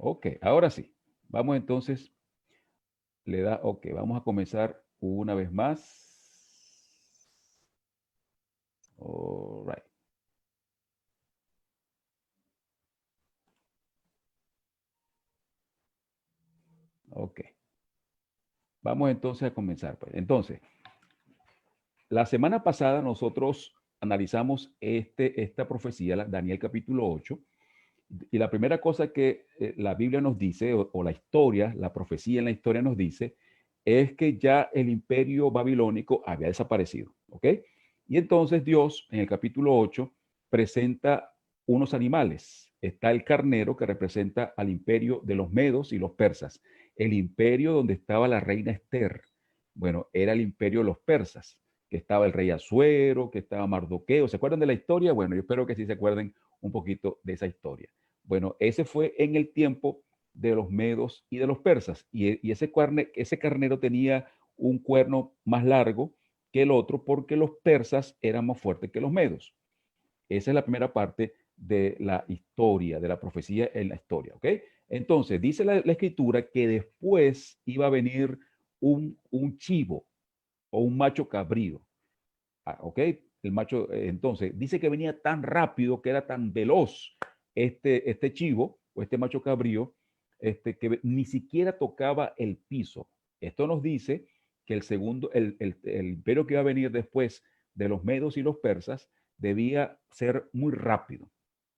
Ok, ahora sí. Vamos entonces, ok, vamos a comenzar una vez más. All right. Ok. Vamos entonces a comenzar, pues. Entonces, la semana pasada nosotros analizamos esta profecía, Daniel capítulo 8, y la primera cosa que la Biblia nos dice, o la historia, la profecía en la historia nos dice, es que ya el imperio babilónico había desaparecido, ¿ok? Y entonces Dios, en el capítulo 8, presenta unos animales. Está el carnero que representa al imperio de los medos y los persas, el imperio donde estaba la reina Esther. Bueno, era el imperio de los persas, que estaba el rey Asuero, que estaba Mardoqueo. ¿Se acuerdan de la historia? Bueno, yo espero que sí se acuerden un poquito de esa historia. Bueno, ese fue en el tiempo de los medos y de los persas. Y ese carnero tenía un cuerno más largo que el otro porque los persas eran más fuertes que los medos. Esa es la primera parte de la historia, de la profecía en la historia, ¿ok? Entonces, dice la escritura que después iba a venir un chivo o un macho cabrío, ¿ok? El macho, entonces, dice que venía tan rápido, que era tan veloz este chivo o este macho cabrío, que ni siquiera tocaba el piso. Esto nos dice que el imperio que iba a venir después de los medos y los persas debía ser muy rápido.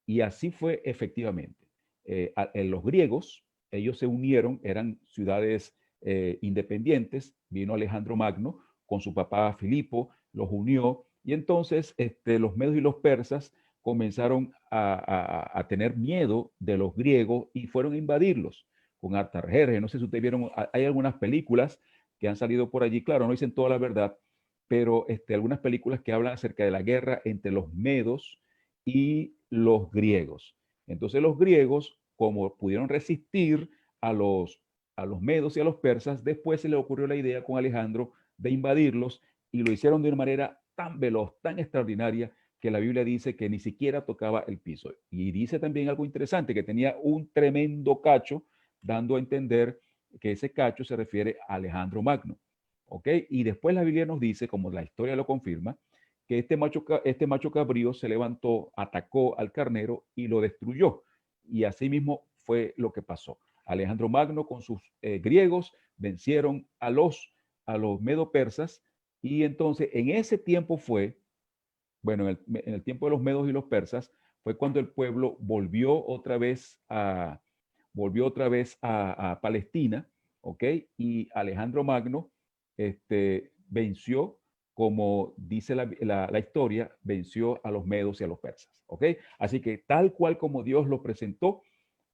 Y así fue efectivamente. En los griegos, ellos se unieron, eran ciudades independientes, vino Alejandro Magno con su papá Filipo, los unió, y entonces los medos y los persas comenzaron a tener miedo de los griegos y fueron a invadirlos con Artajerjes. No sé si ustedes vieron, hay algunas películas que han salido por allí, claro, no dicen toda la verdad, pero algunas películas que hablan acerca de la guerra entre los medos y los griegos. Entonces los griegos, como pudieron resistir a los medos y a los persas, después se le ocurrió la idea con Alejandro de invadirlos y lo hicieron de una manera tan veloz, tan extraordinaria, que la Biblia dice que ni siquiera tocaba el piso. Y dice también algo interesante, que tenía un tremendo cacho, dando a entender que ese cacho se refiere a Alejandro Magno. ¿Ok? Y después la Biblia nos dice, como la historia lo confirma, que este macho cabrío se levantó, atacó al carnero y lo destruyó. Y así mismo fue lo que pasó. Alejandro Magno con sus griegos vencieron a los medo-persas, y entonces en ese tiempo fue, bueno, en el tiempo de los medos y los persas, fue cuando el pueblo volvió otra vez a Palestina, ¿ok? Y Alejandro Magno venció, como dice la historia, venció a los medos y a los persas, ¿ok? Así que tal cual como Dios lo presentó,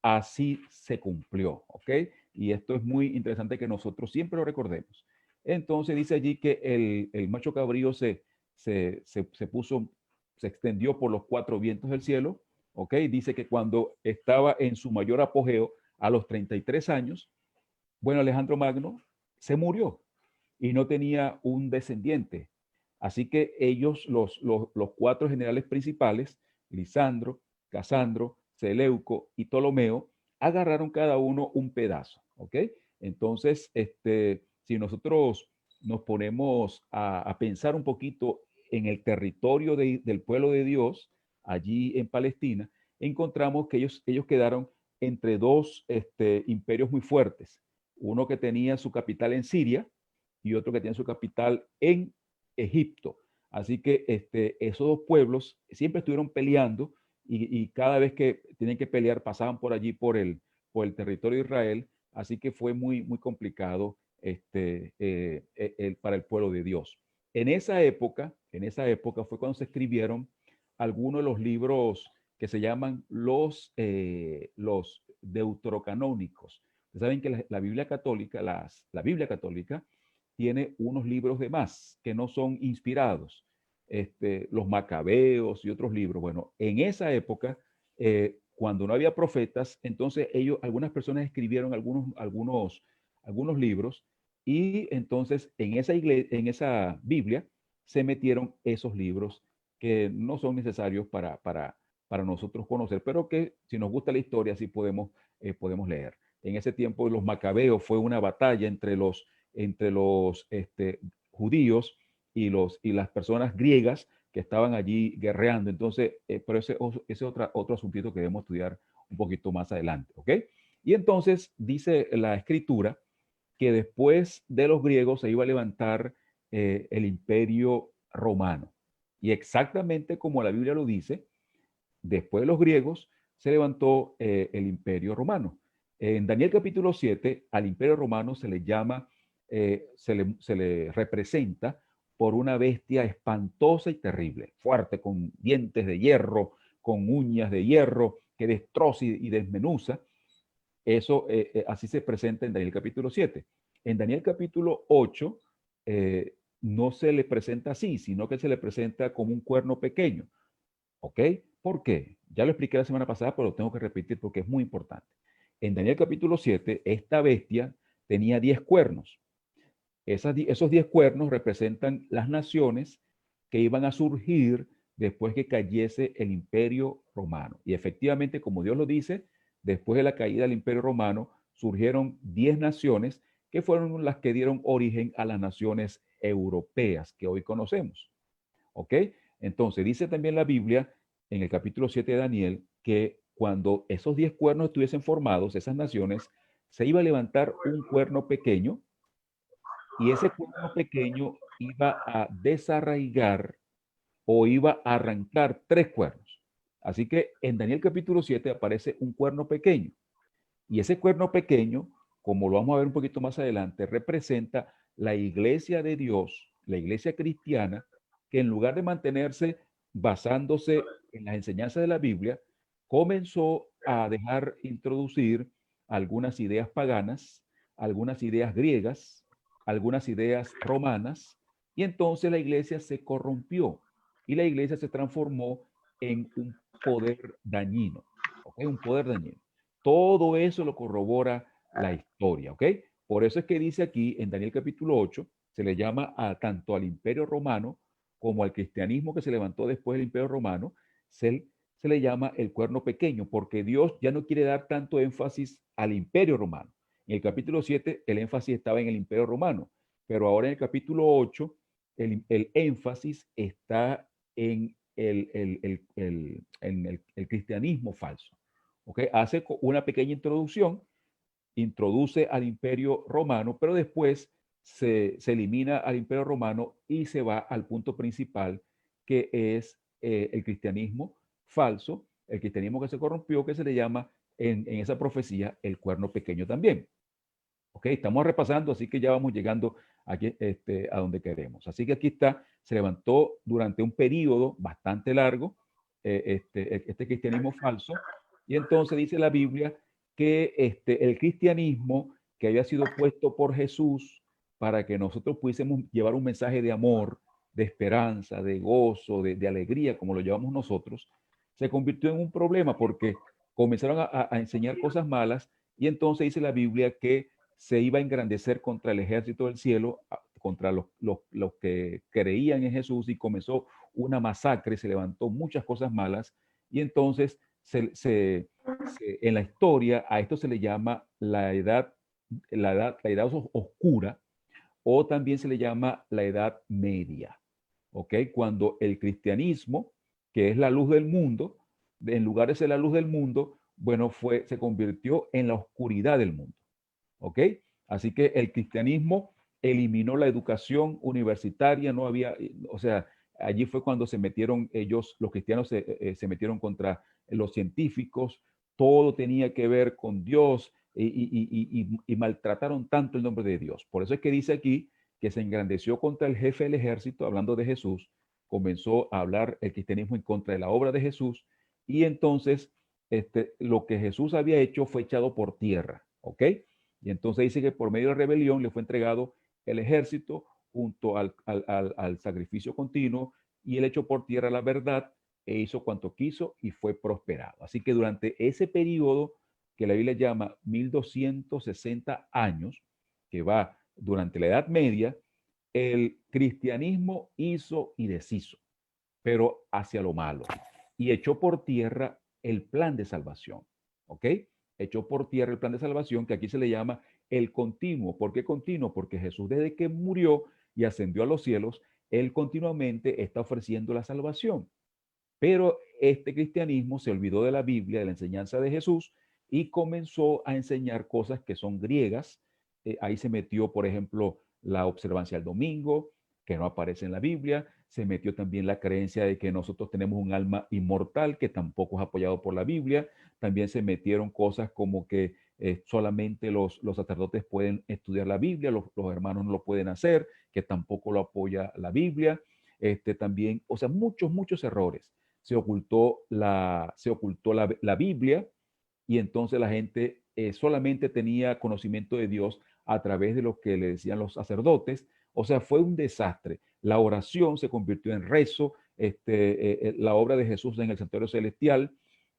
así se cumplió, ¿ok? Y esto es muy interesante que nosotros siempre lo recordemos. Entonces dice allí que el macho cabrío se extendió por los cuatro vientos del cielo, ¿ok? Dice que cuando estaba en su mayor apogeo, a los 33 años, bueno, Alejandro Magno se murió y no tenía un descendiente. Así que ellos, los cuatro generales principales, Lisandro, Casandro, Seleuco y Ptolomeo, agarraron cada uno un pedazo, ¿ok? Entonces, si nosotros nos ponemos a pensar un poquito en el territorio del pueblo de Dios, allí en Palestina, encontramos que ellos quedaron entre dos imperios muy fuertes. Uno que tenía su capital en Siria y otro que tenía su capital en Egipto. Así que esos dos pueblos siempre estuvieron peleando, y cada vez que tienen que pelear pasaban por allí, por el territorio de Israel. Así que fue muy, muy complicado para el pueblo de Dios. En esa época fue cuando se escribieron algunos de los libros que se llaman los deuterocanónicos. Ustedes saben que la Biblia católica, la Biblia católica, tiene unos libros de más que no son inspirados, los macabeos y otros libros. Bueno, en esa época, cuando no había profetas, entonces algunas personas escribieron algunos libros, y entonces en esa Biblia se metieron esos libros que no son necesarios para nosotros conocer, pero que si nos gusta la historia, sí podemos leer. En ese tiempo los macabeos fue una batalla entre los judíos y las personas griegas que estaban allí guerreando. Entonces, pero ese es otro asuntito que debemos estudiar un poquito más adelante, ¿ok? Y entonces dice la escritura que después de los griegos se iba a levantar el imperio romano. Y exactamente como la Biblia lo dice, después de los griegos se levantó el imperio romano. En Daniel capítulo 7, al imperio romano se le llama, se le representa por una bestia espantosa y terrible, fuerte, con dientes de hierro, con uñas de hierro, que destroza y desmenuza. Eso así se presenta en Daniel capítulo 7. En Daniel capítulo 8 no se le presenta así, sino que se le presenta como un cuerno pequeño. ¿Ok? ¿Por qué? Ya lo expliqué la semana pasada, pero lo tengo que repetir porque es muy importante. En Daniel capítulo 7, esta bestia tenía 10 cuernos. Esos 10 cuernos representan las naciones que iban a surgir después que cayese el imperio romano. Y efectivamente, como Dios lo dice, después de la caída del imperio romano, surgieron 10 naciones que fueron las que dieron origen a las naciones europeas que hoy conocemos. ¿Ok? Entonces, dice también la Biblia en el capítulo 7 de Daniel que cuando esos 10 cuernos estuviesen formados, esas naciones, se iba a levantar un cuerno pequeño y ese cuerno pequeño iba a desarraigar o iba a arrancar 3 cuernos. Así que en Daniel capítulo 7 aparece un cuerno pequeño y ese cuerno pequeño, como lo vamos a ver un poquito más adelante, representa la iglesia de Dios, la iglesia cristiana, que en lugar de mantenerse basándose en las enseñanzas de la Biblia, comenzó a dejar introducir algunas ideas paganas, algunas ideas griegas, algunas ideas romanas, y entonces la iglesia se corrompió y la iglesia se transformó en un poder dañino, ¿ok? Un poder dañino. Todo eso lo corrobora la historia, ¿ok? Por eso es que dice aquí en Daniel capítulo 8, se le llama tanto al imperio romano como al cristianismo que se levantó después del imperio romano, se le llama el cuerno pequeño, porque Dios ya no quiere dar tanto énfasis al imperio romano. En el capítulo 7 el énfasis estaba en el imperio romano, pero ahora en el capítulo 8 el énfasis está en el cristianismo falso. ¿Okay? Hace una pequeña introducción, introduce al imperio romano, pero después se elimina al imperio romano y se va al punto principal, que es el cristianismo falso, el cristianismo que se corrompió, que se le llama en esa profecía el cuerno pequeño también. Ok, estamos repasando, así que ya vamos llegando aquí, a donde queremos. Así que aquí está, se levantó durante un periodo bastante largo este cristianismo falso, y entonces dice la Biblia que el cristianismo que había sido puesto por Jesús para que nosotros pudiésemos llevar un mensaje de amor, de esperanza, de gozo, de alegría, como lo llevamos nosotros, se convirtió en un problema porque comenzaron a enseñar cosas malas, y entonces dice la Biblia que se iba a engrandecer contra el ejército del cielo, contra los que creían en Jesús, y comenzó una masacre, se levantó muchas cosas malas, y entonces en la historia a esto se le llama la edad oscura, o también se le llama la edad media, ¿ok? Cuando el cristianismo, que es la luz del mundo, en lugar de ser la luz del mundo, bueno, se convirtió en la oscuridad del mundo. ¿Ok? Así que el cristianismo eliminó la educación universitaria, no había, o sea, allí fue cuando se metieron ellos, los cristianos se metieron contra los científicos, todo tenía que ver con Dios y maltrataron tanto el nombre de Dios. Por eso es que dice aquí que se engrandeció contra el jefe del ejército, hablando de Jesús, comenzó a hablar el cristianismo en contra de la obra de Jesús, y entonces lo que Jesús había hecho fue echado por tierra, ¿ok? Y entonces dice que por medio de rebelión le fue entregado el ejército junto al sacrificio continuo, y él echó por tierra la verdad e hizo cuanto quiso y fue prosperado. Así que durante ese periodo que la Biblia llama 1260 años, que va durante la Edad Media, el cristianismo hizo y deshizo, pero hacia lo malo. y echó por tierra el plan de salvación. ¿Ok? Echó por tierra el plan de salvación, que aquí se le llama el continuo. ¿Por qué continuo? Porque Jesús, desde que murió y ascendió a los cielos, él continuamente está ofreciendo la salvación. Pero este cristianismo se olvidó de la Biblia, de la enseñanza de Jesús, y comenzó a enseñar cosas que son griegas. Ahí se metió, por ejemplo, la observancia del domingo, que no aparece en la Biblia. Se metió también la creencia de que nosotros tenemos un alma inmortal, que tampoco es apoyado por la Biblia. También se metieron cosas como que solamente los sacerdotes pueden estudiar la Biblia, los hermanos no lo pueden hacer, que tampoco lo apoya la Biblia. También, o sea, muchos errores. Se ocultó la Biblia, y entonces la gente solamente tenía conocimiento de Dios a través de lo que le decían los sacerdotes. O sea, fue un desastre. La oración se convirtió en rezo. La obra de Jesús en el santuario celestial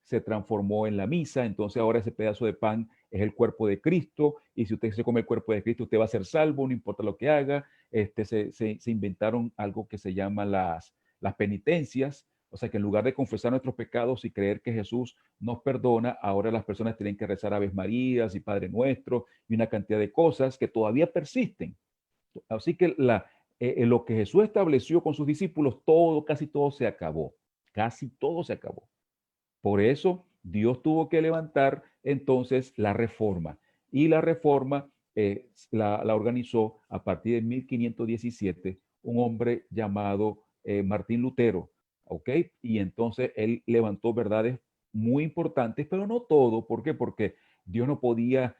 se transformó en la misa. Entonces ahora ese pedazo de pan es el cuerpo de Cristo, y si usted se come el cuerpo de Cristo, usted va a ser salvo, no importa lo que haga. Se inventaron algo que se llama las penitencias. O sea, que en lugar de confesar nuestros pecados y creer que Jesús nos perdona, ahora las personas tienen que rezar Aves Marías y Padre Nuestro y una cantidad de cosas que todavía persisten. Así que lo que Jesús estableció con sus discípulos, casi todo se acabó. Casi todo se acabó. Por eso Dios tuvo que levantar entonces la reforma. Y la reforma la organizó a partir de 1517 un hombre llamado Martín Lutero. ¿Ok? Y entonces él levantó verdades muy importantes, pero no todo. ¿Por qué? Porque Dios no podía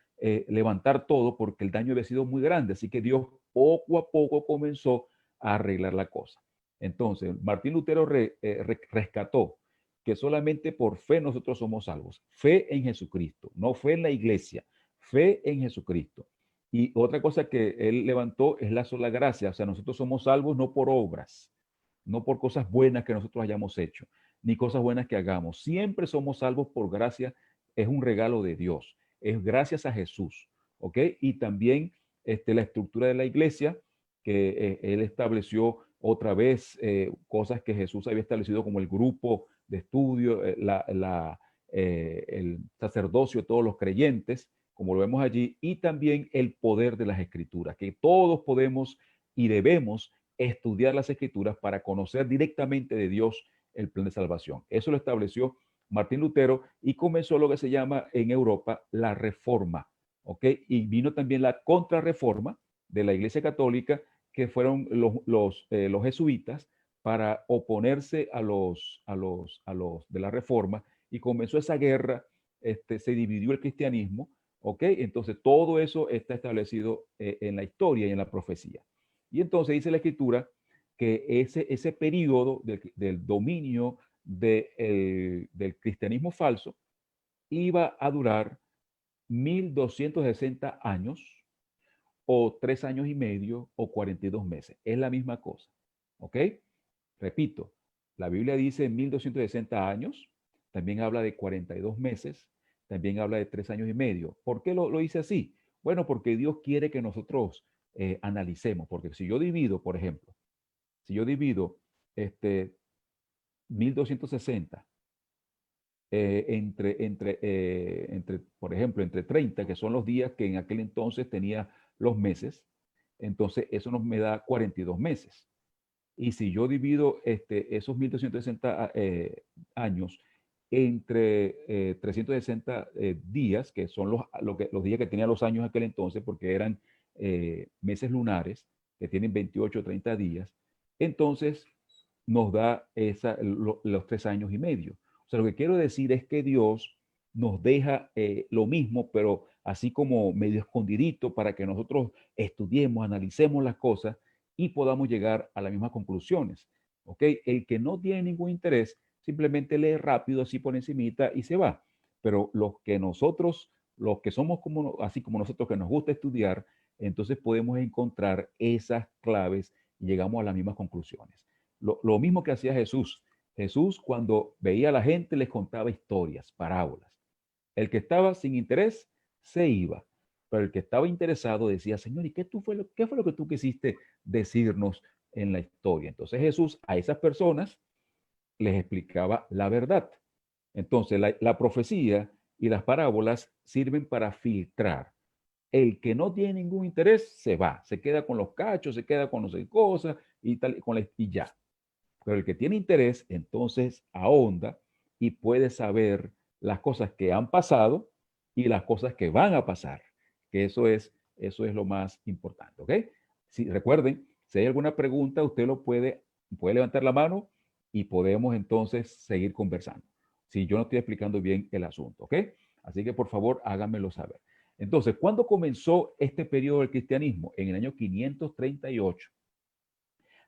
levantar todo porque el daño había sido muy grande. Así que Dios poco a poco comenzó a arreglar la cosa. Entonces, Martín Lutero rescató que solamente por fe nosotros somos salvos. Fe en Jesucristo, no fe en la iglesia, fe en Jesucristo. Y otra cosa que él levantó es la sola gracia. O sea, nosotros somos salvos no por obras, no por cosas buenas que nosotros hayamos hecho, ni cosas buenas que hagamos. Siempre somos salvos por gracia. Es un regalo de Dios. Es gracias a Jesús. ¿Ok? Y también la estructura de la iglesia, que él estableció otra vez cosas que Jesús había establecido, como el grupo de estudio, el sacerdocio de todos los creyentes, como lo vemos allí, y también el poder de las escrituras, que todos podemos y debemos estudiar las escrituras para conocer directamente de Dios el plan de salvación. Eso lo estableció Martín Lutero, y comenzó lo que se llama en Europa la Reforma. ¿Ok? Y vino también la Contrarreforma de la Iglesia Católica, que fueron los jesuitas, para oponerse a los de la Reforma, y comenzó esa guerra. Se dividió el cristianismo. ¿Ok? Entonces todo eso está establecido en la historia y en la profecía. Y entonces dice la Escritura que ese periodo del dominio del cristianismo falso iba a durar 1260 años, o 3 años y medio, o 42 meses. Es la misma cosa. ¿Ok? Repito, la Biblia dice 1260 años, también habla de 42 meses, también habla de 3 años y medio. ¿Por qué lo dice así? Bueno, porque Dios quiere que nosotros analicemos, porque si yo divido, por ejemplo, si yo divido este 1260 por ejemplo, entre 30, que son los días que en aquel entonces tenía los meses, entonces eso me da 42 meses. Y si yo divido esos 1260 años entre 360 días, que son los días que tenían los años aquel entonces, porque eran meses lunares, que tienen 28 o 30 días, entonces nos da los 3 años y medio. O sea, lo que quiero decir es que Dios nos deja lo mismo, pero así como medio escondidito, para que nosotros estudiemos, analicemos las cosas y podamos llegar a las mismas conclusiones. ¿Ok? El que no tiene ningún interés simplemente lee rápido, así por encimita, y se va. Pero los que somos así como nosotros, que nos gusta estudiar, entonces podemos encontrar esas claves y llegamos a las mismas conclusiones. Lo mismo que hacía Jesús. Jesús, cuando veía a la gente, les contaba historias, parábolas. El que estaba sin interés se iba, pero el que estaba interesado decía: Señor, ¿y qué fue lo que tú quisiste decirnos en la historia? Entonces Jesús a esas personas les explicaba la verdad. Entonces, la profecía y las parábolas sirven para filtrar. El que no tiene ningún interés se va, se queda con los cachos, se queda con no sé cosas y tal, y ya. Pero el que tiene interés, entonces ahonda y puede saber las cosas que han pasado y las cosas que van a pasar. Que eso es lo más importante, ¿ok? Si, recuerden, si hay alguna pregunta, usted puede levantar la mano y podemos entonces seguir conversando. Si yo no estoy explicando bien el asunto, ¿ok? Así que por favor háganmelo saber. Entonces, ¿cuándo comenzó este periodo del cristianismo? En el año 538.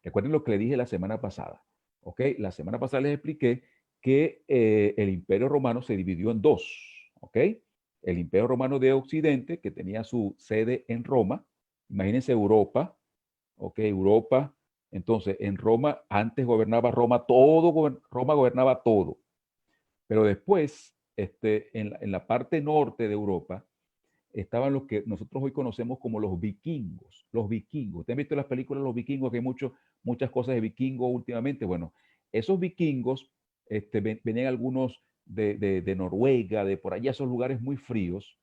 Recuerden lo que le dije la semana pasada. ¿Ok? La semana pasada les expliqué que el Imperio Romano se dividió en dos. ¿Ok? El Imperio Romano de Occidente, que tenía su sede en Roma. Imagínense Europa. ¿Ok? Europa. Entonces, en Roma, antes gobernaba Roma todo, Roma gobernaba todo. Pero después, en la parte norte de Europa, estaban los que nosotros hoy conocemos como los vikingos. Los vikingos. ¿Ustedes han visto las películas de los vikingos? Que hay muchas cosas de vikingos últimamente. Bueno, esos vikingos, venían algunos de Noruega, de por allá, esos lugares muy fríos.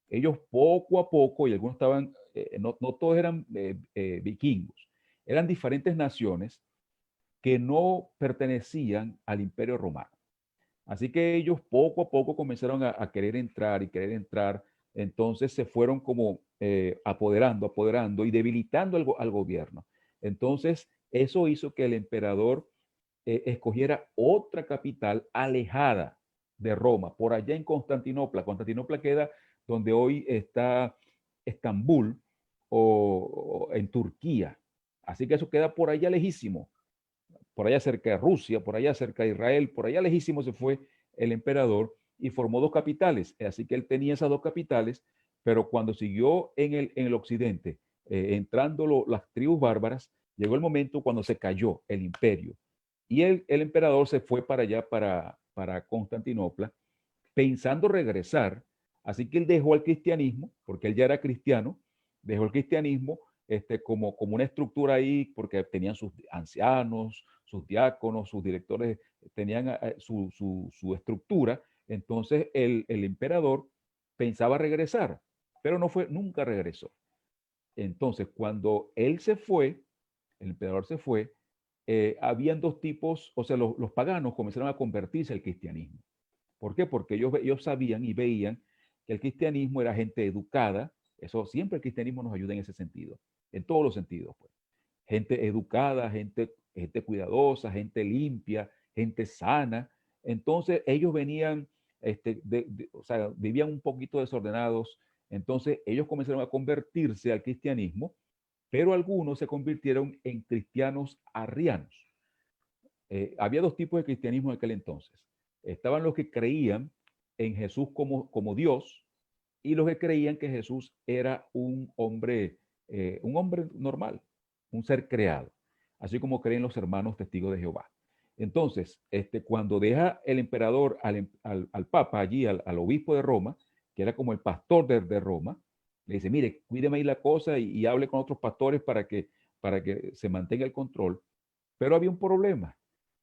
Ellos poco a poco, y algunos estaban, no todos eran vikingos, eran diferentes naciones que no pertenecían al Imperio Romano. Así que ellos poco a poco comenzaron a querer entrar y querer entrar. Entonces se fueron como apoderando y debilitando al gobierno. Entonces eso hizo que el emperador escogiera otra capital alejada de Roma, por allá en Constantinopla. Constantinopla queda donde hoy está Estambul o en Turquía. Así que eso queda por allá lejísimo, por allá cerca de Rusia, por allá cerca de Israel, por allá lejísimo se fue el emperador y formó dos capitales. Así que él tenía esas dos capitales, pero cuando siguió en el occidente, entrando las tribus bárbaras, llegó el momento cuando se cayó el imperio. Y el emperador se fue para allá, para Constantinopla, pensando regresar. Así que él dejó el cristianismo, porque él ya era cristiano, dejó el cristianismo como una estructura ahí, porque tenían sus ancianos, sus diáconos, sus directores, tenían su estructura. Entonces el emperador pensaba regresar, pero nunca regresó. Entonces, cuando él se fue, el emperador se fue, habían dos tipos, o sea, los paganos comenzaron a convertirse al cristianismo. ¿Por qué? Porque ellos sabían y veían que el cristianismo era gente educada. Eso siempre el cristianismo nos ayuda en ese sentido, en todos los sentidos, pues. Gente educada, gente cuidadosa, gente limpia, gente sana. Entonces ellos venían, o sea, vivían un poquito desordenados. Entonces ellos comenzaron a convertirse al cristianismo, pero algunos se convirtieron en cristianos arrianos. Había dos tipos de cristianismo en aquel entonces. Estaban los que creían en Jesús como Dios y los que creían que Jesús era un hombre normal, un ser creado, así como creen los hermanos testigos de Jehová. Entonces, cuando deja el emperador al papa allí, al obispo de Roma, que era como el pastor de Roma, le dice, mire, cuídeme ahí la cosa y hable con otros pastores para que se mantenga el control. Pero había un problema.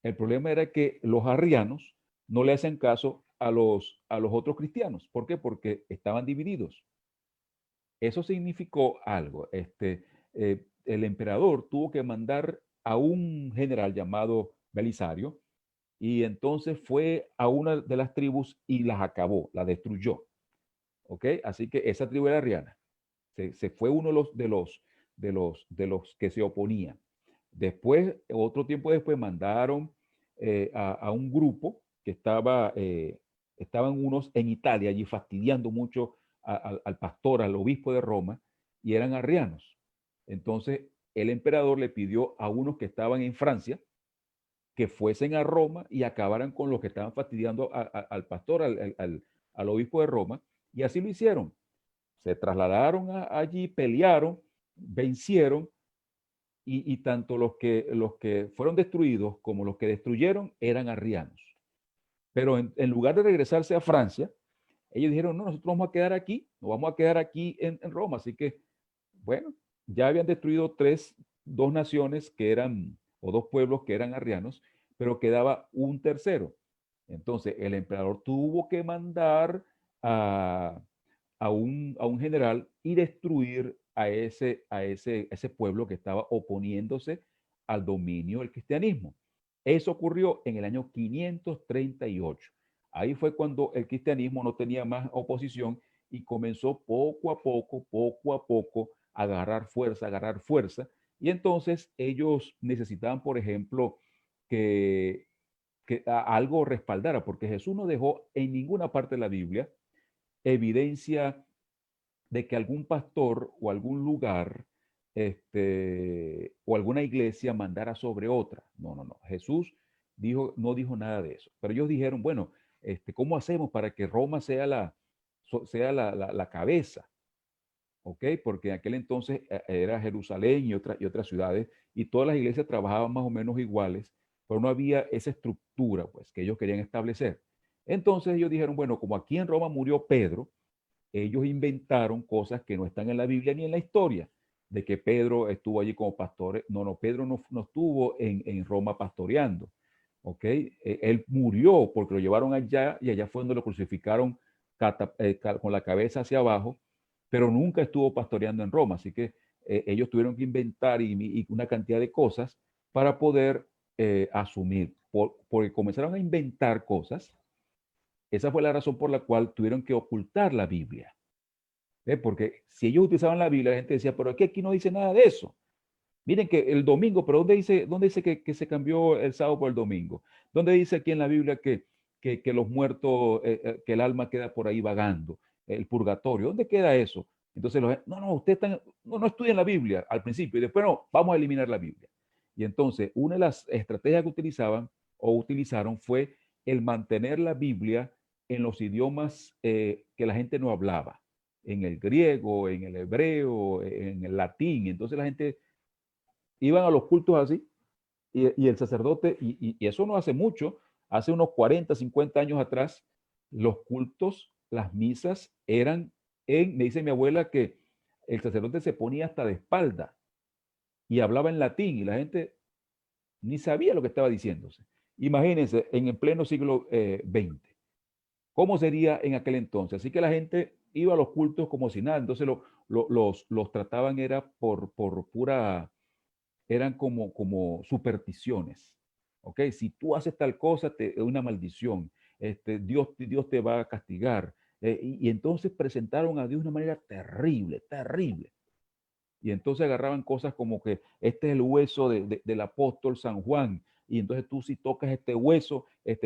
El problema era que los arrianos no le hacen caso a los otros cristianos. ¿Por qué? Porque estaban divididos. Eso significó algo. El emperador tuvo que mandar a un general llamado Belisario y entonces fue a una de las tribus y las acabó, la destruyó. ¿Ok? Así que esa tribu era arriana. Se fue uno de los que se oponían. Después, otro tiempo después, mandaron a un grupo que estaban unos en Italia allí fastidiando mucho al pastor, al obispo de Roma, y eran arrianos. Entonces, el emperador le pidió a unos que estaban en Francia que fuesen a Roma y acabaran con los que estaban fastidiando al pastor, al obispo de Roma, y así lo hicieron. Se trasladaron allí, pelearon, vencieron, y tanto los que fueron destruidos como los que destruyeron eran arrianos. Pero en lugar de regresarse a Francia, ellos dijeron, no, nosotros vamos a quedar aquí, nos vamos a quedar aquí en Roma. Así que, bueno, ya habían destruido dos naciones que eran, o dos pueblos que eran arrianos, pero quedaba un tercero. Entonces el emperador tuvo que mandar a, a un general y destruir ese pueblo que estaba oponiéndose al dominio del cristianismo. Eso ocurrió en el año 538. Ahí fue cuando el cristianismo no tenía más oposición y comenzó poco a poco, a agarrar fuerza. Y entonces ellos necesitaban, por ejemplo, que, algo respaldara, porque Jesús no dejó en ninguna parte de la Biblia evidencia de que algún pastor o algún lugar o alguna iglesia mandara sobre otra. No, no, no. Jesús no dijo nada de eso. Pero ellos dijeron, bueno, ¿cómo hacemos para que Roma sea la cabeza? ¿Ok? Porque en aquel entonces era Jerusalén y otras ciudades, y todas las iglesias trabajaban más o menos iguales, pero no había esa estructura pues, que ellos querían establecer. Entonces ellos dijeron, bueno, como aquí en Roma murió Pedro, ellos inventaron cosas que no están en la Biblia ni en la historia, de que Pedro estuvo allí como pastor. No, no, Pedro no estuvo en Roma pastoreando, ¿ok? Él murió porque lo llevaron allá y allá fue donde lo crucificaron con la cabeza hacia abajo, pero nunca estuvo pastoreando en Roma, así que ellos tuvieron que inventar y una cantidad de cosas para poder asumir, porque comenzaron a inventar cosas. Esa fue la razón por la cual tuvieron que ocultar la Biblia. Porque si ellos utilizaban la Biblia, la gente decía, pero aquí no dice nada de eso. Miren que el domingo, pero ¿dónde dice que se cambió el sábado por el domingo? ¿Dónde dice aquí en la Biblia que los muertos, que el alma queda por ahí vagando? El purgatorio, ¿dónde queda eso? Entonces, no, ustedes no estudian la Biblia al principio y después no, vamos a eliminar la Biblia. Y entonces, una de las estrategias que utilizaron fue el mantener la Biblia en los idiomas que la gente no hablaba, en el griego, en el hebreo, en el latín. Entonces la gente iban a los cultos así y el sacerdote, y eso no hace mucho, hace unos 40, 50 años atrás, los cultos, las misas eran me dice mi abuela que el sacerdote se ponía hasta de espalda y hablaba en latín y la gente ni sabía lo que estaba diciéndose. Imagínense, en el pleno siglo XX, ¿cómo sería en aquel entonces? Así que la gente iba a los cultos como si nada, entonces los trataban era por pura, eran como supersticiones. ¿Ok? Si tú haces tal cosa, es una maldición. Dios te va a castigar. Y entonces presentaron a Dios de una manera terrible, terrible. Y entonces agarraban cosas como que este es el hueso del apóstol San Juan. Y entonces tú si tocas este hueso,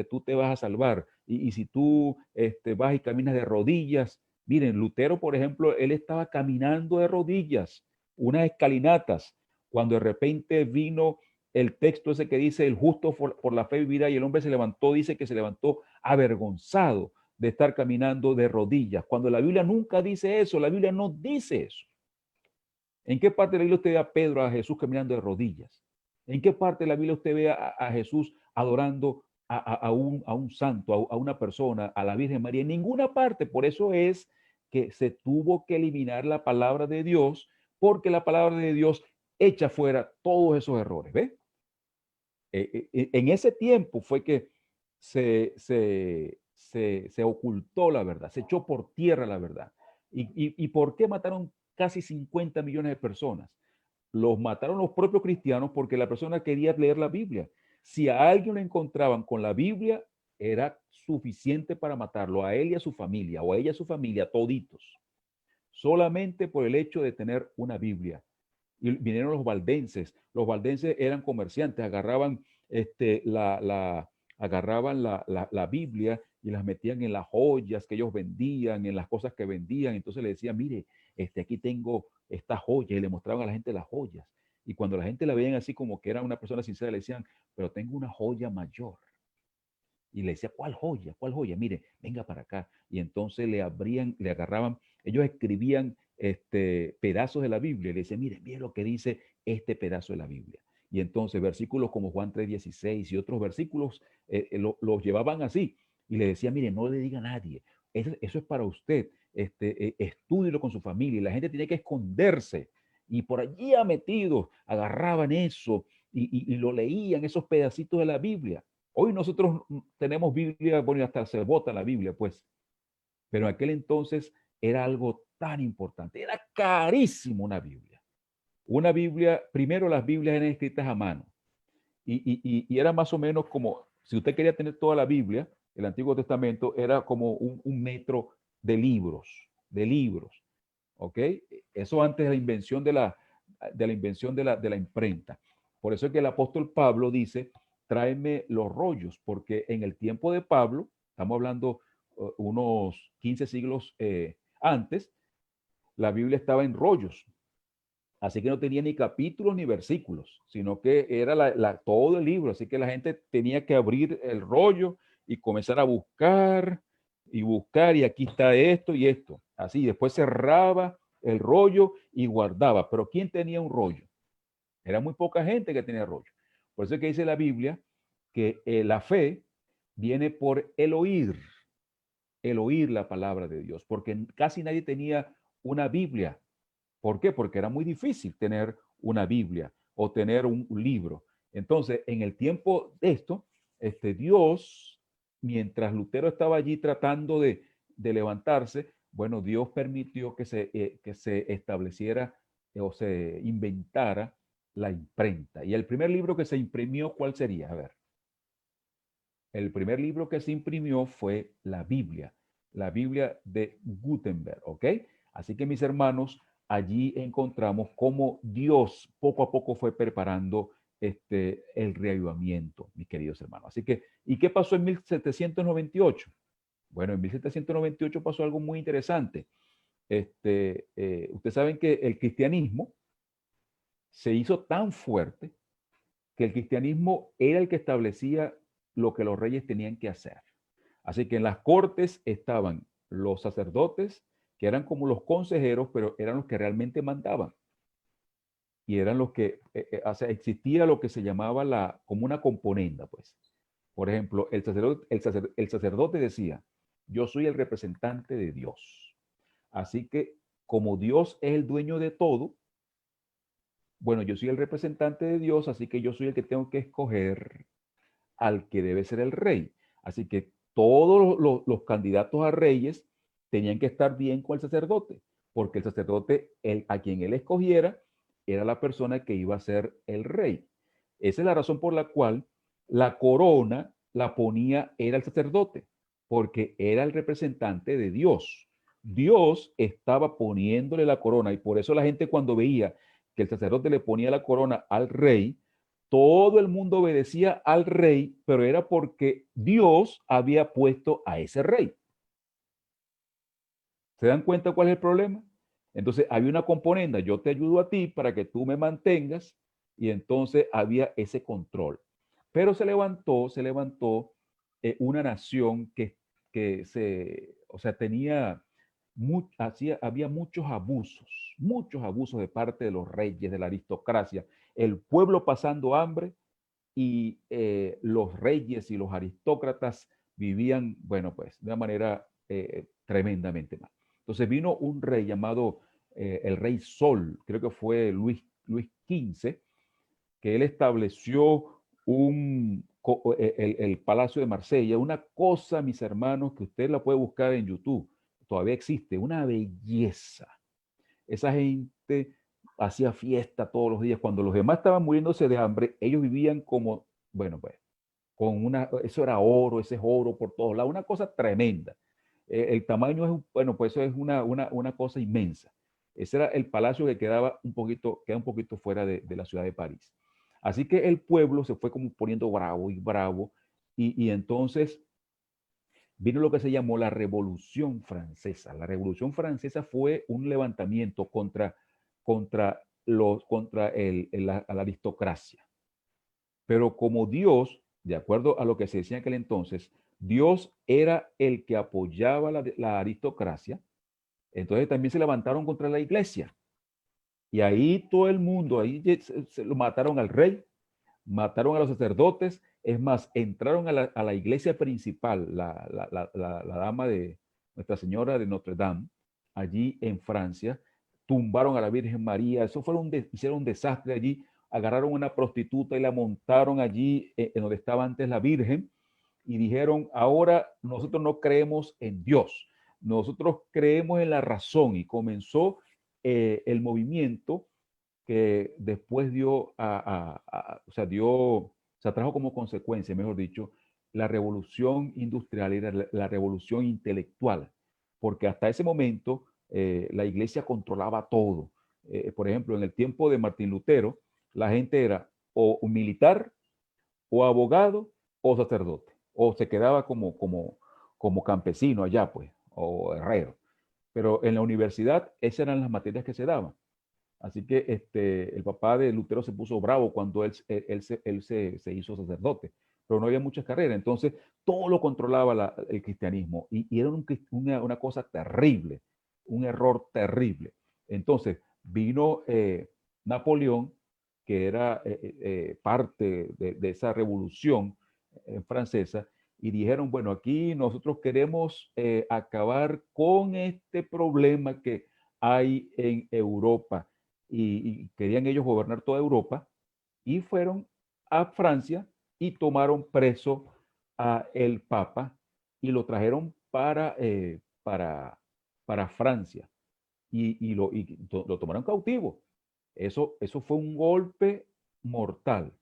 tú te vas a salvar. Y si tú vas y caminas de rodillas, miren, Lutero, por ejemplo, él estaba caminando de rodillas, unas escalinatas, cuando de repente vino el texto ese que dice, el justo por la fe vivirá, y el hombre se levantó, dice que se levantó avergonzado de estar caminando de rodillas, cuando la Biblia nunca dice eso, la Biblia no dice eso. ¿En qué parte de la Biblia usted ve a Pedro, a Jesús caminando de rodillas? ¿En qué parte de la Biblia usted ve a Jesús adorando a un santo, a una persona, a la Virgen María? En ninguna parte. Por eso es que se tuvo que eliminar la palabra de Dios, porque la palabra de Dios echa fuera todos esos errores. ¿Ve? En ese tiempo fue que se ocultó la verdad, se echó por tierra la verdad. ¿Y por qué mataron casi 50 millones de personas? Los mataron los propios cristianos porque la persona quería leer la Biblia. Si a alguien lo encontraban con la Biblia, era suficiente para matarlo, a él y a su familia, o a ella y a su familia, toditos, solamente por el hecho de tener una Biblia. Y vinieron los valdenses eran comerciantes, agarraban la Biblia y las metían en las joyas que ellos vendían, en las cosas que vendían. Entonces le decían, mire, aquí tengo esta joya, y le mostraban a la gente las joyas. Y cuando la gente la veían así como que era una persona sincera, le decían, pero tengo una joya mayor. Y le decía, ¿cuál joya? ¿Cuál joya? Mire, venga para acá. Y entonces le agarraban, ellos escribían pedazos de la Biblia y le decían, mire lo que dice este pedazo de la Biblia. Y entonces versículos como Juan 3:16 y otros versículos los llevaban así. Y le decía, mire, no le diga a nadie, eso es para usted, estúdielo con su familia. Y la gente tiene que esconderse. Y por allí metidos agarraban eso y lo leían esos pedacitos de la Biblia. Hoy nosotros tenemos Biblia, bueno, hasta se bota la Biblia, pues. Pero en aquel entonces era algo tan importante. Era carísimo una Biblia. Una Biblia, primero las Biblias eran escritas a mano. Y era más o menos como, si usted quería tener toda la Biblia, el Antiguo Testamento, era como un metro de libros, ¿ok? Eso antes de la invención de la imprenta. Por eso es que el apóstol Pablo dice, tráeme los rollos, porque en el tiempo de Pablo, estamos hablando unos 15 siglos antes, la Biblia estaba en rollos. Así que no tenía ni capítulos ni versículos, sino que era todo el libro. Así que la gente tenía que abrir el rollo y comenzar a buscar y buscar, y aquí está esto y esto. Así, después cerraba el rollo y guardaba. Pero ¿quién tenía un rollo? Era muy poca gente que tenía rollo. Por eso es que dice la Biblia que la fe viene por el oír la palabra de Dios, porque casi nadie tenía una Biblia. ¿Por qué? Porque era muy difícil tener una Biblia o tener un libro. Entonces, en el tiempo de esto, Dios, mientras Lutero estaba allí tratando de levantarse, bueno, Dios permitió que se estableciera o se inventara la imprenta. Y el primer libro que se imprimió, ¿cuál sería? A ver, el primer libro que se imprimió fue la Biblia de Gutenberg, ¿ok? Así que mis hermanos, allí encontramos cómo Dios poco a poco fue preparando el reavivamiento, mis queridos hermanos. Así que, ¿y qué pasó en 1798? Bueno, en 1798 pasó algo muy interesante. Ustedes saben que el cristianismo se hizo tan fuerte que el cristianismo era el que establecía lo que los reyes tenían que hacer. Así que en las cortes estaban los sacerdotes, que eran como los consejeros, pero eran los que realmente mandaban. Y eran los que, o sea, existía lo que se llamaba como una componenda, pues. Por ejemplo, el sacerdote decía, yo soy el representante de Dios. Así que como Dios es el dueño de todo, bueno, yo soy el representante de Dios, así que yo soy el que tengo que escoger al que debe ser el rey. Así que todos los candidatos a reyes tenían que estar bien con el sacerdote, porque el sacerdote, a quien él escogiera, era la persona que iba a ser el rey. Esa es la razón por la cual la corona la ponía, era el sacerdote, porque era el representante de Dios. Dios estaba poniéndole la corona y por eso la gente cuando veía que el sacerdote le ponía la corona al rey, todo el mundo obedecía al rey, pero era porque Dios había puesto a ese rey. ¿Se dan cuenta cuál es el problema? Entonces había una componenda, yo te ayudo a ti para que tú me mantengas, y entonces había ese control. Pero se levantó una nación o sea, había muchos abusos de parte de los reyes, de la aristocracia, el pueblo pasando hambre y los reyes y los aristócratas vivían, bueno, pues de una manera tremendamente mal. Entonces vino un rey llamado el rey Sol, creo que fue Luis XV, que él estableció el Palacio de Marsella, una cosa, mis hermanos, que usted la puede buscar en YouTube, todavía existe, una belleza. Esa gente hacía fiesta todos los días. Cuando los demás estaban muriéndose de hambre, ellos vivían como, bueno, pues, eso era oro, ese es oro por todos lados, una cosa tremenda. El tamaño es, bueno, pues eso es una cosa inmensa. Ese era el palacio que queda un poquito fuera de la ciudad de París. Así que el pueblo se fue como poniendo bravo y bravo, y entonces vino lo que se llamó la Revolución Francesa. La Revolución Francesa fue un levantamiento contra la aristocracia. Pero como Dios, de acuerdo a lo que se decía en aquel entonces, Dios era el que apoyaba la aristocracia, entonces también se levantaron contra la iglesia. Y ahí todo el mundo, ahí se lo mataron al rey, mataron a los sacerdotes, es más, entraron a la iglesia principal, la dama de Nuestra Señora de Notre Dame, allí en Francia, tumbaron a la Virgen María, hicieron un desastre allí, agarraron una prostituta y la montaron allí en donde estaba antes la Virgen y dijeron, ahora nosotros no creemos en Dios, nosotros creemos en la razón, y comenzó el movimiento que después o sea, se trajo como consecuencia, mejor dicho, la revolución industrial y la revolución intelectual, porque hasta ese momento la iglesia controlaba todo. Por ejemplo, en el tiempo de Martín Lutero, la gente era o un militar, o abogado, o sacerdote, o se quedaba como campesino allá, pues, o herrero. Pero en la universidad, esas eran las materias que se daban. Así que el papá de Lutero se puso bravo cuando él se hizo sacerdote, pero no había muchas carreras. Entonces, todo lo controlaba el cristianismo y era una cosa terrible, un error terrible. Entonces, vino Napoleón, que era parte de esa revolución francesa, y dijeron, bueno, aquí nosotros queremos acabar con este problema que hay en Europa y querían ellos gobernar toda Europa y fueron a Francia y tomaron preso a el Papa y lo trajeron para Francia y lo tomaron cautivo. Eso fue un golpe mortal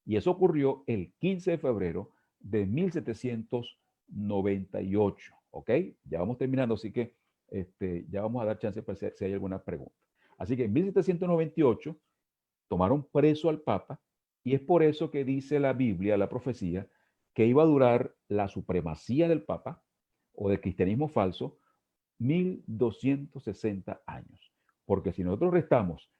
y eso ocurrió el 15 de febrero de 1798. ¿Ok? Ya vamos terminando, así que ya vamos a dar chance para si hay alguna pregunta. Así que en 1798 tomaron preso al Papa y es por eso que dice la Biblia, la profecía, que iba a durar la supremacía del Papa o del cristianismo falso 1260 años. Porque si nosotros restamos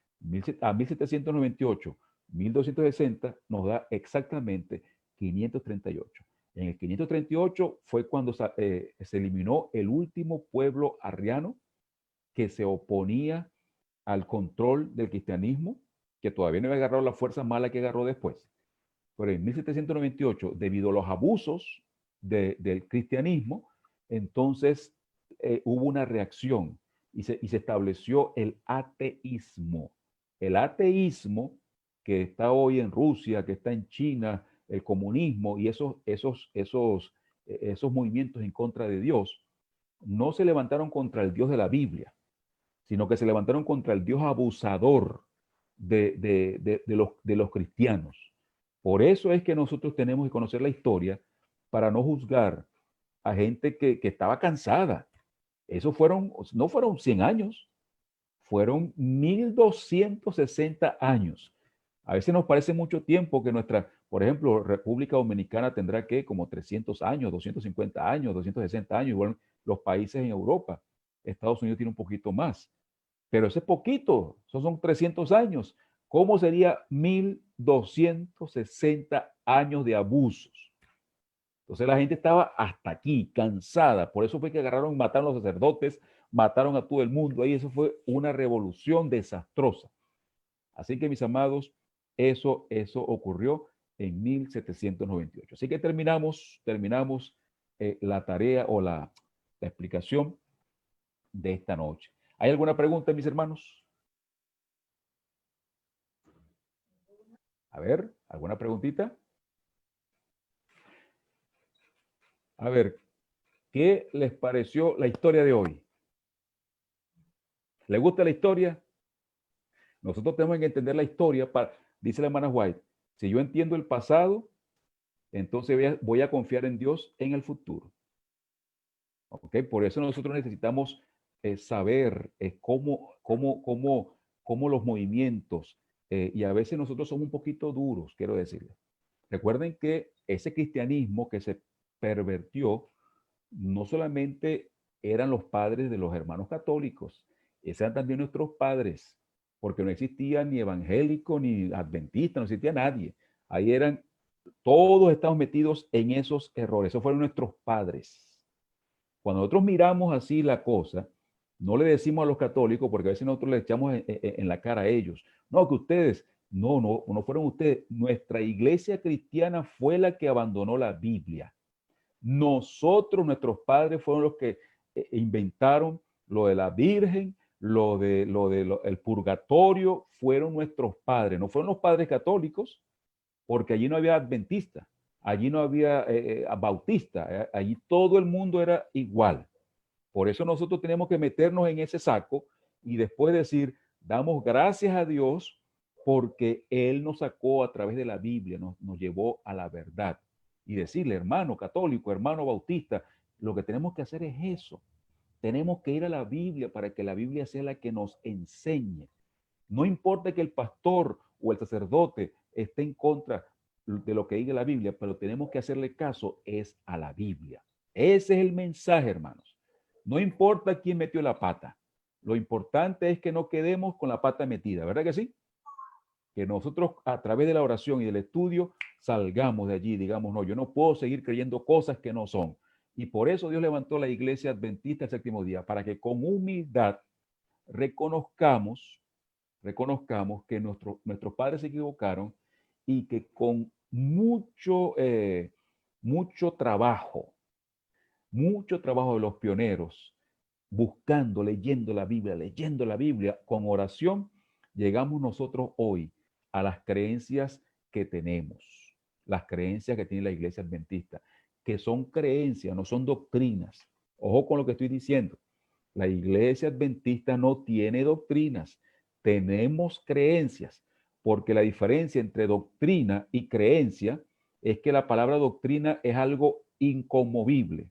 a 1798, 1260, nos da exactamente 538. En el 538 fue cuando se eliminó el último pueblo arriano que se oponía al control del cristianismo, que todavía no había agarrado la fuerza mala que agarró después. Pero en 1798, debido a los abusos del cristianismo, entonces hubo una reacción y se estableció el ateísmo. El ateísmo que está hoy en Rusia, que está en China, el comunismo y esos movimientos en contra de Dios, no se levantaron contra el Dios de la Biblia, sino que se levantaron contra el Dios abusador de los cristianos. Por eso es que nosotros tenemos que conocer la historia para no juzgar a gente que estaba cansada. Eso no fueron 100 años, fueron 1260 años. A veces nos parece mucho tiempo que por ejemplo, República Dominicana tendrá que como 300 años, 250 años, 260 años, igual los países en Europa. Estados Unidos tiene un poquito más. Pero ese es poquito, esos son 300 años. ¿Cómo sería 1260 años de abusos? Entonces la gente estaba hasta aquí, cansada. Por eso fue que agarraron, mataron a los sacerdotes, mataron a todo el mundo. Ahí eso fue una revolución desastrosa. Así que mis amados, eso ocurrió en 1798. Así que terminamos la tarea o la explicación de esta noche. ¿Hay alguna pregunta, mis hermanos? A ver, ¿alguna preguntita? A ver, ¿qué les pareció la historia de hoy? ¿Les gusta la historia? Nosotros tenemos que entender la historia dice la hermana White, si yo entiendo el pasado, entonces voy a confiar en Dios en el futuro. ¿Ok? Por eso nosotros necesitamos saber cómo los movimientos, y a veces nosotros somos un poquito duros, quiero decirles. Recuerden que ese cristianismo que se pervertió no solamente eran los padres de los hermanos católicos, esos eran también nuestros padres, porque no existía ni evangélico ni adventista, no existía nadie. Ahí todos estamos metidos en esos errores, esos fueron nuestros padres. Cuando nosotros miramos así la cosa, no le decimos a los católicos, porque a veces nosotros le echamos en la cara a ellos, no, que ustedes, no fueron ustedes, nuestra iglesia cristiana fue la que abandonó la Biblia. Nuestros padres fueron los que inventaron lo de la Virgen, el purgatorio fueron nuestros padres, no fueron los padres católicos, porque allí no había adventistas, allí no había bautistas, allí todo el mundo era igual. Por eso nosotros tenemos que meternos en ese saco y después decir, damos gracias a Dios porque Él nos sacó a través de la Biblia, nos llevó a la verdad. Y decirle, hermano católico, hermano bautista, lo que tenemos que hacer es eso. Tenemos que ir a la Biblia para que la Biblia sea la que nos enseñe. No importa que el pastor o el sacerdote esté en contra de lo que diga la Biblia, pero tenemos que hacerle caso es a la Biblia. Ese es el mensaje, hermanos. No importa quién metió la pata. Lo importante es que no quedemos con la pata metida, ¿verdad que sí? Que nosotros a través de la oración y del estudio salgamos de allí, digamos, no, yo no puedo seguir creyendo cosas que no son. Y por eso Dios levantó la iglesia adventista el séptimo día, para que con humildad reconozcamos que nuestros padres se equivocaron y que con mucho trabajo de los pioneros, buscando, leyendo la Biblia, con oración, llegamos nosotros hoy a las creencias que tenemos, las creencias que tiene la iglesia adventista, que son creencias, no son doctrinas. Ojo con lo que estoy diciendo. La iglesia adventista no tiene doctrinas, tenemos creencias, porque la diferencia entre doctrina y creencia es que la palabra doctrina es algo inconmovible.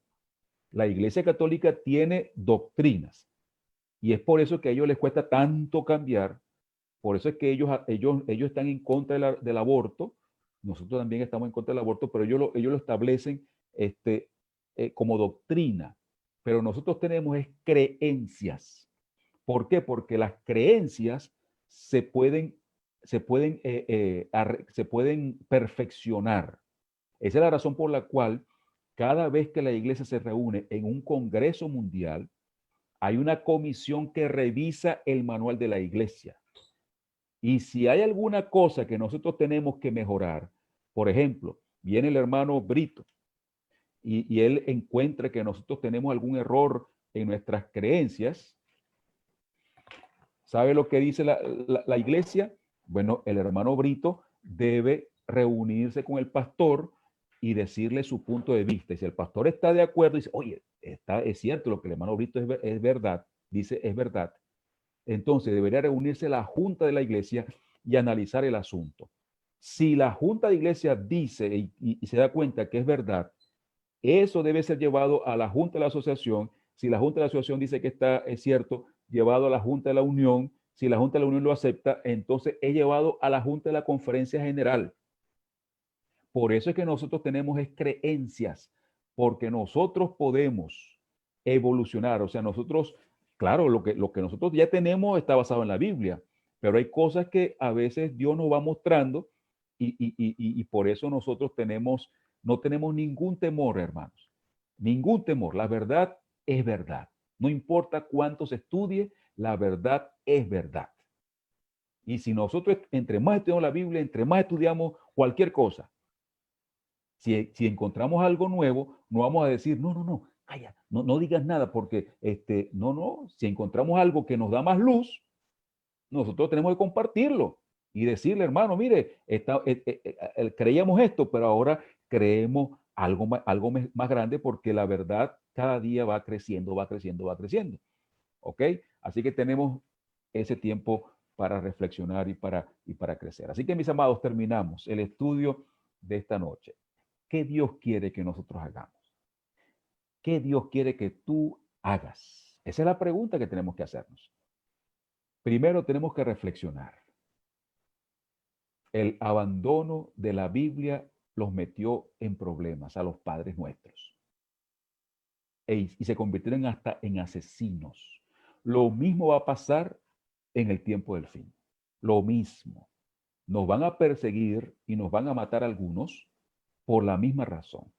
La iglesia católica tiene doctrinas y es por eso que a ellos les cuesta tanto cambiar, por eso es que ellos están en contra del aborto, nosotros también estamos en contra del aborto, pero ellos lo establecen como doctrina, pero nosotros tenemos creencias. ¿Por qué? Porque las creencias se pueden perfeccionar. Esa es la razón por la cual cada vez que la iglesia se reúne en un congreso mundial, hay una comisión que revisa el manual de la iglesia. Y si hay alguna cosa que nosotros tenemos que mejorar, por ejemplo, viene el hermano Brito y él encuentra que nosotros tenemos algún error en nuestras creencias, ¿sabe lo que dice la iglesia? Bueno, el hermano Brito debe reunirse con el pastor y decirle su punto de vista. Y si el pastor está de acuerdo y dice, oye, es cierto lo que el hermano Brito es verdad, dice es verdad, entonces debería reunirse la junta de la iglesia y analizar el asunto. Si la junta de iglesia dice y se da cuenta que es verdad, eso debe ser llevado a la junta de la asociación. Si la junta de la asociación dice que es cierto, llevado a la junta de la unión. Si la junta de la unión lo acepta, entonces es llevado a la junta de la conferencia general. Por eso es que nosotros tenemos creencias, porque nosotros podemos evolucionar. O sea, nosotros, claro, lo que nosotros ya tenemos está basado en la Biblia, pero hay cosas que a veces Dios nos va mostrando y por eso nosotros no tenemos ningún temor, hermanos. Ningún temor. La verdad es verdad. No importa cuánto se estudie, la verdad es verdad. Y si nosotros, entre más estudiamos la Biblia, entre más estudiamos cualquier cosa, si encontramos algo nuevo, no vamos a decir, no, calla, no digas nada, porque si encontramos algo que nos da más luz, nosotros tenemos que compartirlo y decirle, hermano, mire, creíamos esto, pero ahora creemos algo más grande porque la verdad cada día va creciendo, va creciendo, va creciendo. ¿Ok? Así que tenemos ese tiempo para reflexionar y para crecer. Así que, mis amados, terminamos el estudio de esta noche. ¿Qué Dios quiere que nosotros hagamos? ¿Qué Dios quiere que tú hagas? Esa es la pregunta que tenemos que hacernos. Primero tenemos que reflexionar. El abandono de la Biblia los metió en problemas a los padres nuestros. Y se convirtieron hasta en asesinos. Lo mismo va a pasar en el tiempo del fin. Lo mismo. Nos van a perseguir y nos van a matar algunos por la misma razón.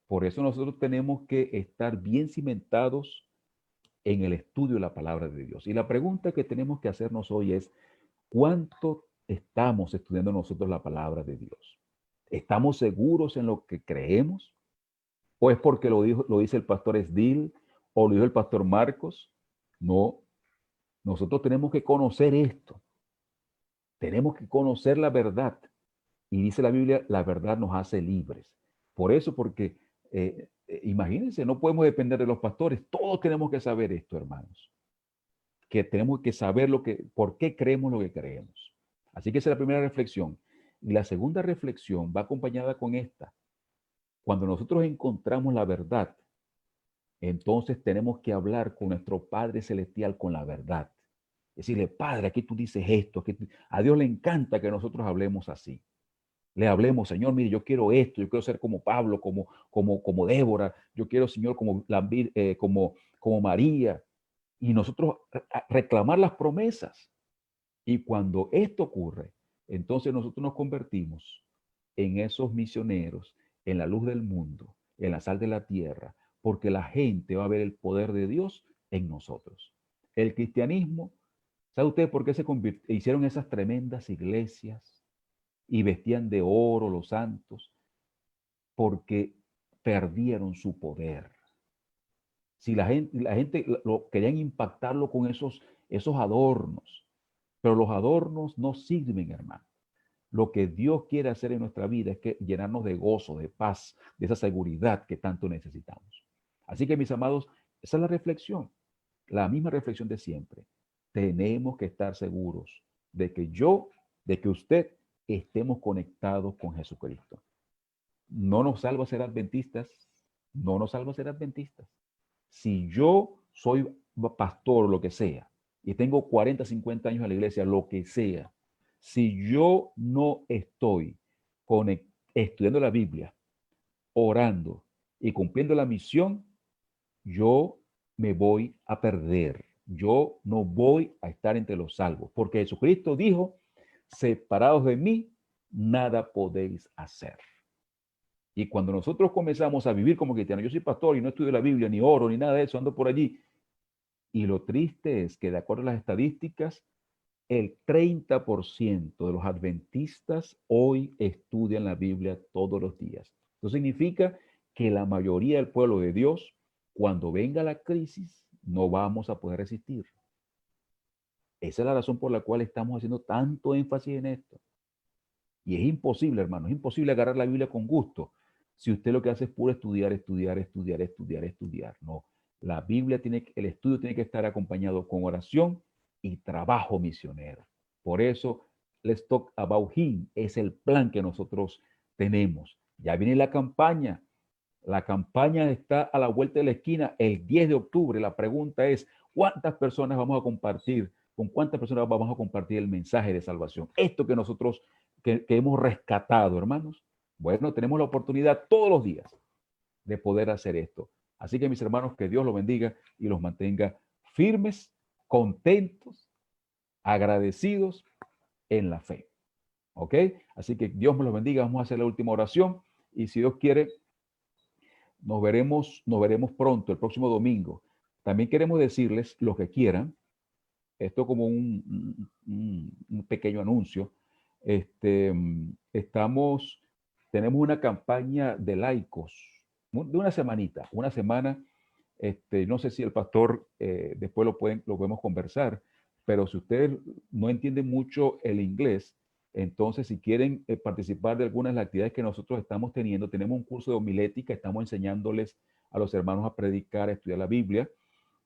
Por eso nosotros tenemos que estar bien cimentados en el estudio de la palabra de Dios. Y la pregunta que tenemos que hacernos hoy es, ¿cuánto estamos estudiando nosotros la palabra de Dios? ¿Estamos seguros en lo que creemos? ¿O es porque lo dice el pastor Esdil o lo dijo el pastor Marcos? No. Nosotros tenemos que conocer esto. Tenemos que conocer la verdad. Y dice la Biblia, la verdad nos hace libres. Por eso, porque imagínense, no podemos depender de los pastores. Todos tenemos que saber esto, hermanos. Que tenemos que saber por qué creemos lo que creemos. Así que esa es la primera reflexión. Y la segunda reflexión va acompañada con esta. Cuando nosotros encontramos la verdad, entonces tenemos que hablar con nuestro Padre Celestial con la verdad. Decirle, Padre, aquí tú dices esto. A Dios le encanta que nosotros hablemos así. Le hablemos, Señor, mire, yo quiero esto, yo quiero ser como Pablo, como Débora, yo quiero, Señor, como María. Y nosotros reclamar las promesas. Y cuando esto ocurre, entonces nosotros nos convertimos en esos misioneros, en la luz del mundo, en la sal de la tierra, porque la gente va a ver el poder de Dios en nosotros. El cristianismo, ¿sabe usted por qué hicieron esas tremendas iglesias y vestían de oro los santos? Porque perdieron su poder. Si la gente querían impactarlo con esos adornos, pero los adornos no sirven, hermano. Lo que Dios quiere hacer en nuestra vida es que llenarnos de gozo, de paz, de esa seguridad que tanto necesitamos. Así que, mis amados, esa es la reflexión, la misma reflexión de siempre. Tenemos que estar seguros de que usted estemos conectados con Jesucristo. No nos salva ser adventistas, no nos salva ser adventistas. Si yo soy pastor o lo que sea, y tengo 40, 50 años en la iglesia, lo que sea, si yo no estoy estudiando la Biblia, orando y cumpliendo la misión, yo me voy a perder. Yo no voy a estar entre los salvos, porque Jesucristo dijo, separados de mí, nada podéis hacer. Y cuando nosotros comenzamos a vivir como cristianos, yo soy pastor y no estudio la Biblia, ni oro, ni nada de eso, ando por allí. Y lo triste es que, de acuerdo a las estadísticas, el 30% de los adventistas hoy estudian la Biblia todos los días. Eso significa que la mayoría del pueblo de Dios, cuando venga la crisis, no vamos a poder resistir. Esa es la razón por la cual estamos haciendo tanto énfasis en esto. Y es imposible, hermano, es imposible agarrar la Biblia con gusto si usted lo que hace es puro estudiar, estudiar, estudiar, estudiar, estudiar. No, la Biblia el estudio tiene que estar acompañado con oración y trabajo misionero. Por eso, Let's Talk About Him es el plan que nosotros tenemos. Ya viene la campaña. La campaña está a la vuelta de la esquina el 10 de octubre. La pregunta es, ¿cuántas personas vamos a compartir? ¿Con cuántas personas vamos a compartir el mensaje de salvación? Esto que nosotros que hemos rescatado, hermanos. Bueno, tenemos la oportunidad todos los días de poder hacer esto. Así que, mis hermanos, que Dios los bendiga y los mantenga firmes, contentos, agradecidos en la fe. ¿Ok? Así que Dios me los bendiga. Vamos a hacer la última oración y, si Dios quiere, nos veremos pronto, el próximo domingo. También queremos decirles, los que quieran, esto como un pequeño anuncio, tenemos una campaña de laicos, de una semana, no sé si el pastor después lo podemos conversar, pero si ustedes no entienden mucho el inglés, entonces si quieren participar de algunas de las actividades que nosotros estamos teniendo, tenemos un curso de homilética, estamos enseñándoles a los hermanos a predicar, a estudiar la Biblia.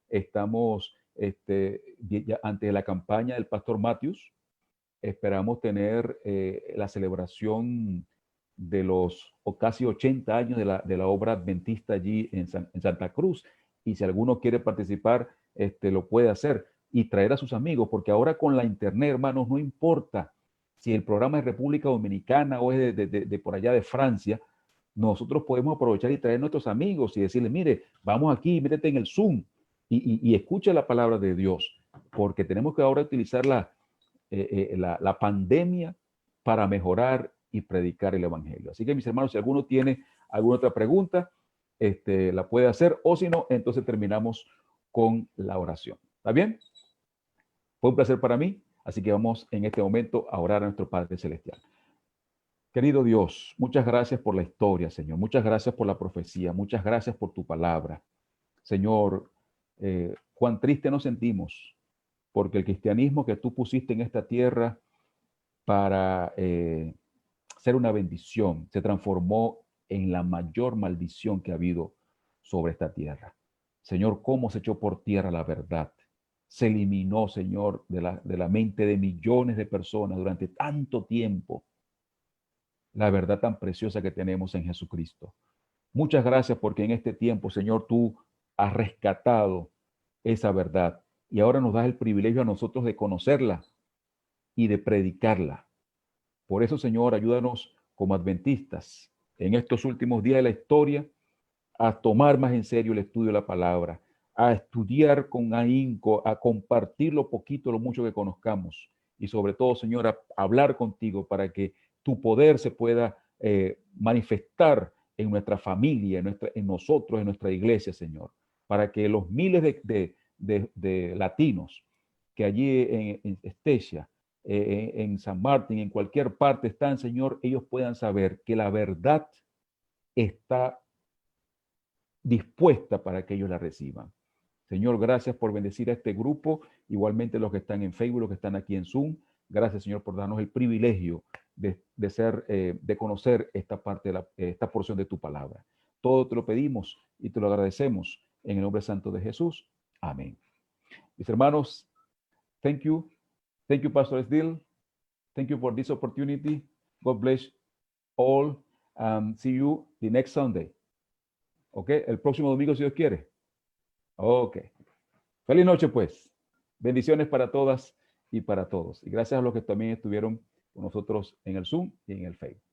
Estamos ya antes de la campaña del pastor Matthews, esperamos tener la celebración de los casi 80 años de la obra adventista allí en Santa Cruz. Y si alguno quiere participar, lo puede hacer y traer a sus amigos, porque ahora con la internet, hermanos, no importa si el programa es República Dominicana o es de por allá de Francia, nosotros podemos aprovechar y traer a nuestros amigos y decirles, mire, vamos aquí, métete en el Zoom y escucha la palabra de Dios, porque tenemos que ahora utilizar la pandemia para mejorar y predicar el evangelio. Así que, mis hermanos, si alguno tiene alguna otra pregunta, la puede hacer, o si no, entonces terminamos con la oración. ¿Está bien? Fue un placer para mí, así que vamos en este momento a orar a nuestro Padre Celestial. Querido Dios, muchas gracias por la historia, Señor. Muchas gracias por la profecía. Muchas gracias por tu palabra. Señor, cuán triste nos sentimos porque el cristianismo que tú pusiste en esta tierra para ser una bendición se transformó en la mayor maldición que ha habido sobre esta tierra. Señor, cómo se echó por tierra la verdad. Se eliminó, Señor, de la mente de millones de personas durante tanto tiempo la verdad tan preciosa que tenemos en Jesucristo. Muchas gracias porque en este tiempo, Señor, tú has rescatado esa verdad y ahora nos das el privilegio a nosotros de conocerla y de predicarla. Por eso, Señor, ayúdanos como adventistas en estos últimos días de la historia a tomar más en serio el estudio de la palabra, a estudiar con ahínco, a compartir lo poquito, lo mucho que conozcamos y sobre todo, Señor, a hablar contigo para que tu poder se pueda manifestar en nuestra familia, en nosotros, en nuestra iglesia, Señor, para que los miles de latinos que allí en Estesia, en San Martín, en cualquier parte están, Señor, ellos puedan saber que la verdad está dispuesta para que ellos la reciban. Señor, gracias por bendecir a este grupo, igualmente los que están en Facebook, los que están aquí en Zoom. Gracias, Señor, por darnos el privilegio de conocer esta parte, esta porción de tu palabra. Todo te lo pedimos y te lo agradecemos en el nombre santo de Jesús. Amén. Mis hermanos, thank you. Thank you, Pastor Still. Thank you for this opportunity. God bless all. See you the next Sunday. Ok, el próximo domingo si Dios quiere. Ok. Feliz noche pues. Bendiciones para todas y para todos. Y gracias a los que también estuvieron con nosotros en el Zoom y en el Facebook.